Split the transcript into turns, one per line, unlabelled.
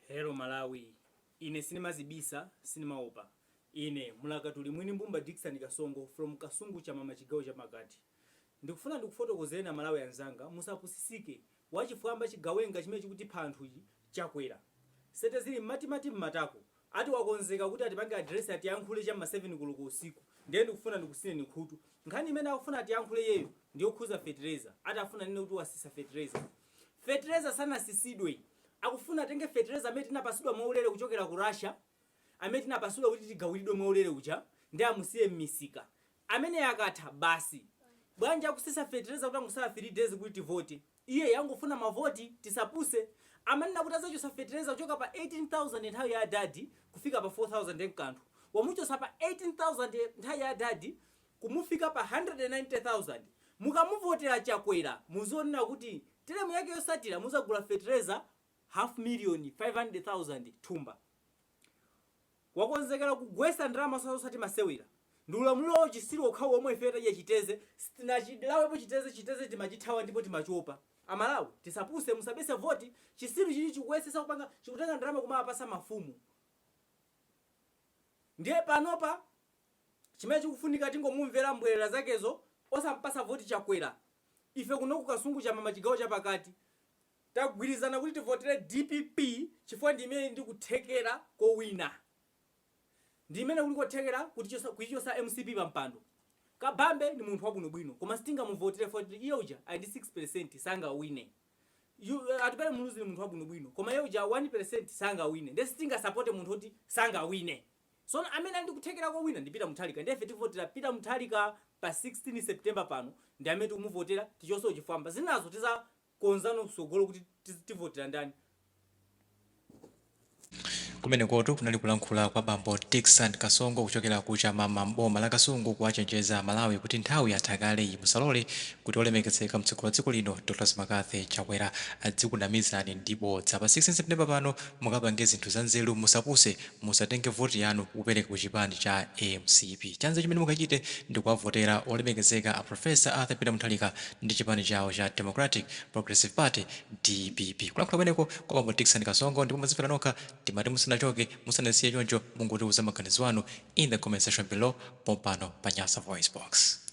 Hello Malawi, ine sinimazibisa, sinimaopa. Ine mulakatuli mwini mbumba Dicksan Kasongo from Kasungu cha mama chigawo cha makati. Ndikufuna ndikufotokozera Malawi anzanga, Musapusitsike wachifwamba chigawenga chimene chikuti phanthuchi Chakwera. Sete zili mati mmatako. Ati wakonzeka kuti atipange address ati yankhule cha 7 koloko usiku. Ndiye ndikufuna ndikusine nikhutu. Nkhani imene akufuna ati yankhule yeyo ndiyo khuza fertilizer. Ati afuna nene kuti wasisa fertilizer. Fertilizer sana sisidwe. Akufuna atenge fertilizer amene tinapasidwa mwaulere kuchokera ku Russia. Amene tinapasidwa kuti tigawidwe mwaulere uja. Ndi amusiye mmisika. Amene yakatha basi. Bwanja kusisa fertilizer kuti angusala 3 days kuti tivote. Iye yangofuna mavoti tisapuse. Amanina kuti azachosa fertilizer kuchoka pa 18,000 nthawi ya dadi kufika pa 4,000 enkanthu. Wamuchosa pa 18,000 nthawi ya dadi kumufika pa 190,000. Mukamuvotera Chakwera muzionera kuti teremu yake yosatira muzagula fertilizer 500,500,000 thumba. Wakonzekera kugwesa ndalama sosati masewera. Ndulamulo chisiro okhawo omwe ifeta ya chiteze sitinachidilawepo chiteze timachithawa ndipo timachopa. Amalawi tisapuse musabese voti chisiru chili chikuwesesa kupanga chikutenga ndalama kumapasa mafumu. Ndiye panopa chimene chikufunika tingomumvera mbwerera zakezo osampasa voti Chakwera. Ife kuno ku Kasungu cha mama chigawo cha pakati tagwirizana kuti tivotere DPP chifukwa ndi imene ndikuthekera kowina. Ndi imene kuli kothekera kuti kuichosa MCP pa mpando. Kabambe ni munthu wabwinobwino koma sitinga muvotere for iyoja adi 6% sanga wine. Atipele muluzi ni munthu wabwinobwino koma iyoja 1% sanga wine. Ndi sitinga support munthu oti sanga wine. So amene ndikuthekera ko wina ndipita muthalika. Ndi ife tivotera pita muthalika pa 16 September pano ndi amene tikumuvotera tichonso chifwamba. Zinazo tiza konzano kusogolo kuti tivotera ndani.
Kumene koto kunali kulankhula kwa bambo Dicksan Kasongo kuchokera kucha mama mboma la Kasungu kuwachenjeza Malawi kuti nthawi yathakale iyi musalole kuti olemekezeka mtsogolo dziko lino Dr. Chakwera adzikunamizani ndi Bodza. Pa 16 September pano mukapange zinthu za nzeru musapuse musatenge voti yanu upereke ku chipani cha AMCP. Chanzo chimene mukachite ndi kuwavotera olemekezeka a Professor Arthur Peter Mutharika ndi chipani chawo cha Democratic Progressive Party DPP. Kulankhula kweneko kwa bambo Dicksan Kasongo ndipo muzimvera nokha timati musanachoke musanasiye choncho mungoti uza maganizo anu in the comment section below pompano pa Nyasa VoiceBox.